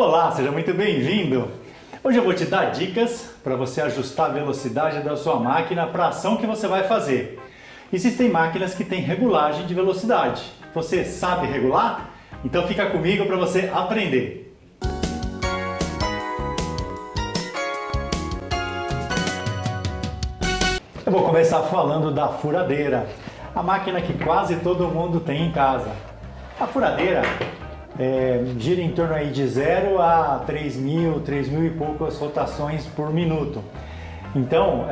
Olá, seja muito bem-vindo! Hoje eu vou te dar dicas para você ajustar a velocidade da sua máquina para a ação que você vai fazer. Existem máquinas que têm regulagem de velocidade. Você sabe regular? Então fica comigo para você aprender. Eu vou começar falando da furadeira, a máquina que quase todo mundo tem em casa. A furadeira gira em torno aí de 0 a 3.000 e poucas rotações por minuto. Então,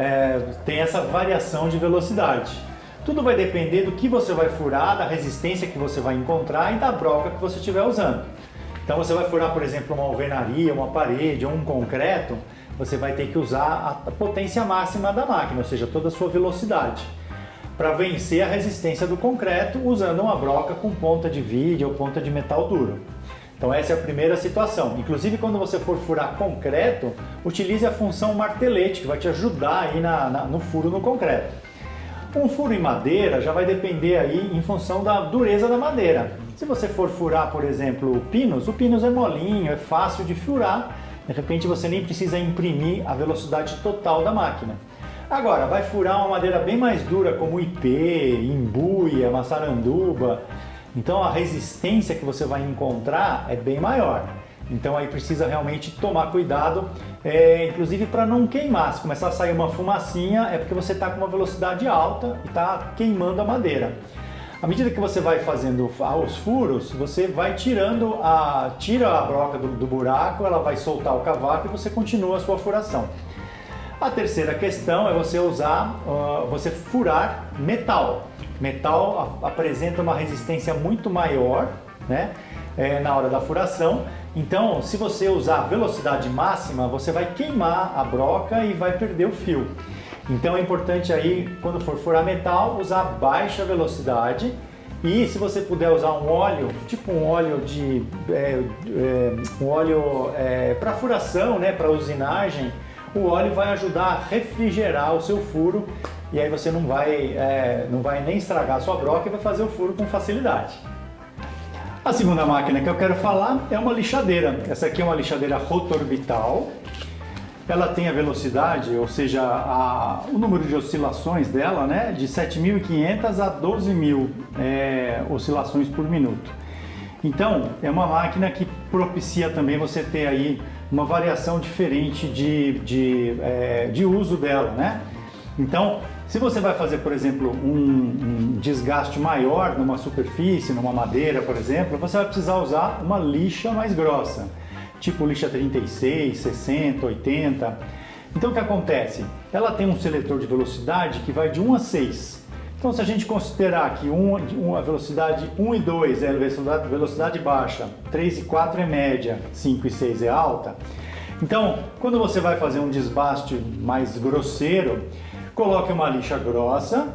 tem essa variação de velocidade. Tudo vai depender do que você vai furar, da resistência que você vai encontrar e da broca que você estiver usando. Então, você vai furar, por exemplo, uma alvenaria, uma parede ou um concreto, você vai ter que usar a potência máxima da máquina, ou seja, toda a sua velocidade, para vencer a resistência do concreto usando uma broca com ponta de vide ou ponta de metal duro. Então essa é a primeira situação. Inclusive quando você for furar concreto, utilize a função martelete, que vai te ajudar aí no furo no concreto. Um furo em madeira já vai depender aí em função da dureza da madeira. Se você for furar, por exemplo, o pinus é molinho, é fácil de furar, de repente você nem precisa imprimir a velocidade total da máquina. Agora, vai furar uma madeira bem mais dura como ipê, embuia, maçaranduba, então a resistência que você vai encontrar é bem maior. Então aí precisa realmente tomar cuidado, inclusive para não queimar. Se começar a sair uma fumacinha é porque você está com uma velocidade alta e está queimando a madeira. À medida que você vai fazendo os furos, você vai tira a broca do buraco, ela vai soltar o cavaco e você continua a sua furação. A terceira questão é você furar metal. Metal apresenta uma resistência muito maior, né, na hora da furação. Então, se você usar velocidade máxima, você vai queimar a broca e vai perder o fio. Então é importante aí, quando for furar metal, usar baixa velocidade. E se você puder usar um óleo, tipo um óleo para furação, né, para usinagem, o óleo vai ajudar a refrigerar o seu furo e aí você não vai nem estragar a sua broca e vai fazer o furo com facilidade. A segunda máquina que eu quero falar é uma lixadeira. Essa aqui é uma lixadeira rotorbital. Ela tem a velocidade, ou seja, o número de oscilações dela, né, de 7.500 a 12.000 oscilações por minuto. Então, é uma máquina que propicia também você ter aí uma variação diferente de uso dela, né? Então, se você vai fazer, por exemplo, um desgaste maior numa superfície, numa madeira, por exemplo, você vai precisar usar uma lixa mais grossa, tipo lixa 36, 60, 80. Então, o que acontece? Ela tem um seletor de velocidade que vai de 1 a 6. Então, se a gente considerar que a velocidade 1 e 2 é a velocidade baixa, 3 e 4 é média, 5 e 6 é alta, então, quando você vai fazer um desbaste mais grosseiro, coloque uma lixa grossa,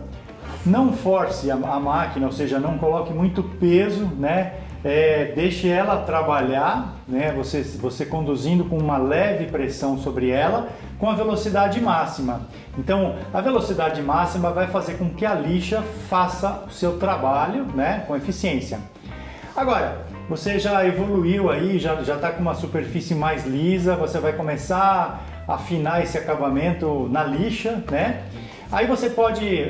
não force a máquina, ou seja, não coloque muito peso, né? Deixe ela trabalhar, né? Você conduzindo com uma leve pressão sobre ela, com a velocidade máxima. Então, a velocidade máxima vai fazer com que a lixa faça o seu trabalho, né, com eficiência. Agora, você já evoluiu aí, já está com uma superfície mais lisa, você vai começar a afinar esse acabamento na lixa, né? Aí você pode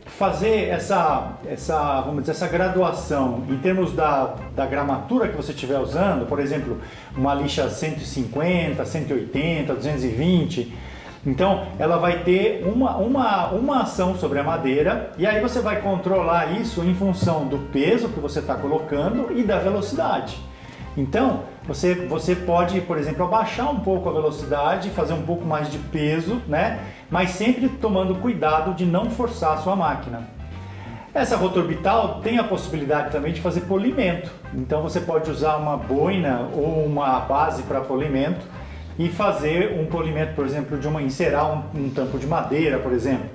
fazer vamos dizer, essa graduação em termos da gramatura que você estiver usando, por exemplo, uma lixa 150, 180, 220. Então ela vai ter uma ação sobre a madeira e aí você vai controlar isso em função do peso que você está colocando e da velocidade. Então você pode, por exemplo, abaixar um pouco a velocidade, fazer um pouco mais de peso, né? Mas sempre tomando cuidado de não forçar a sua máquina. Essa rotorbital tem a possibilidade também de fazer polimento. Então você pode usar uma boina ou uma base para polimento e fazer um polimento, por exemplo, encerar um tampo de madeira, por exemplo.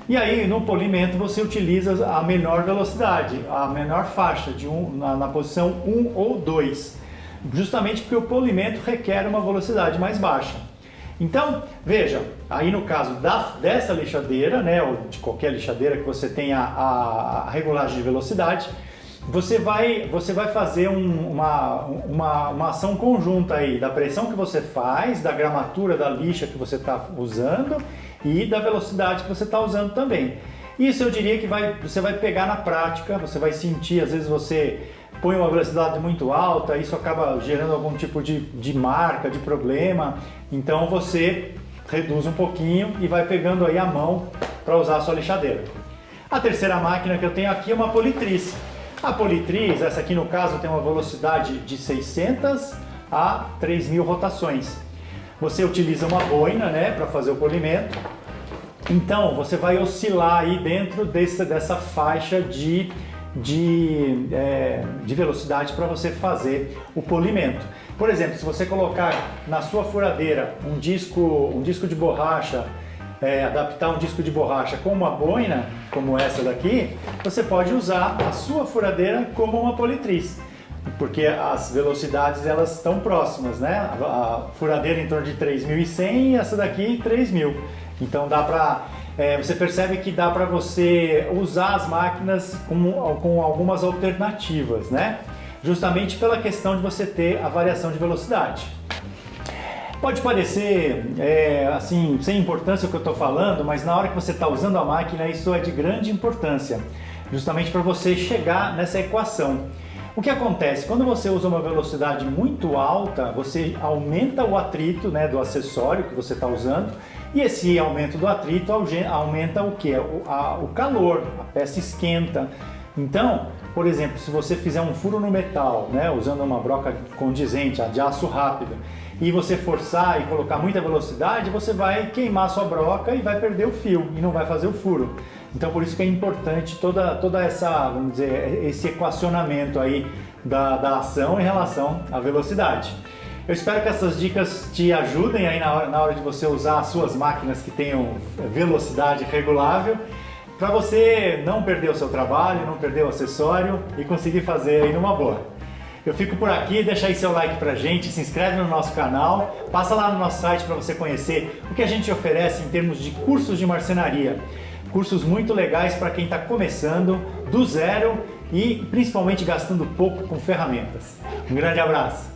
E aí no polimento você utiliza a menor velocidade, a menor faixa na posição 1 ou 2, justamente porque o polimento requer uma velocidade mais baixa. Então, veja, aí no caso dessa lixadeira, né, ou de qualquer lixadeira que você tenha a regulagem de velocidade, você vai fazer uma ação conjunta aí da pressão que você faz, da gramatura da lixa que você está usando e da velocidade que você está usando também. Isso eu diria que você vai pegar na prática, você vai sentir, às vezes você põe uma velocidade muito alta, isso acaba gerando algum tipo de marca, de problema, então você reduz um pouquinho e vai pegando aí a mão para usar a sua lixadeira. A terceira máquina que eu tenho aqui é uma politriz. A politriz, essa aqui no caso tem uma velocidade de 600 a 3.000 rotações. Você utiliza uma boina, né, para fazer o polimento. Então você vai oscilar aí dentro dessa faixa de velocidade para você fazer o polimento. Por exemplo, se você colocar na sua furadeira um disco de borracha, adaptar um disco de borracha com uma boina, como essa daqui, você pode usar a sua furadeira como uma politriz, porque as velocidades elas estão próximas, né? A furadeira em torno de 3.100 e essa daqui 3.000. Então dá para você percebe que dá para você usar as máquinas com algumas alternativas, né? Justamente pela questão de você ter a variação de velocidade. Pode parecer assim, sem importância o que eu estou falando, mas na hora que você está usando a máquina isso é de grande importância, justamente para você chegar nessa equação. O que acontece? Quando você usa uma velocidade muito alta, você aumenta o atrito, né, do acessório que você está usando, e esse aumento do atrito aumenta o que? O calor, a peça esquenta. Então, por exemplo, se você fizer um furo no metal, né, usando uma broca condizente, a de aço rápido, e você forçar e colocar muita velocidade, você vai queimar a sua broca e vai perder o fio e não vai fazer o furo. Então por isso que é importante toda essa, vamos dizer, esse equacionamento aí da ação em relação à velocidade. Eu espero que essas dicas te ajudem aí na hora de você usar as suas máquinas que tenham velocidade regulável, para você não perder o seu trabalho, não perder o acessório e conseguir fazer aí numa boa. Eu fico por aqui, deixa aí seu like pra gente, se inscreve no nosso canal, passa lá no nosso site para você conhecer o que a gente oferece em termos de cursos de marcenaria. Cursos muito legais para quem está começando do zero e principalmente gastando pouco com ferramentas. Um grande abraço!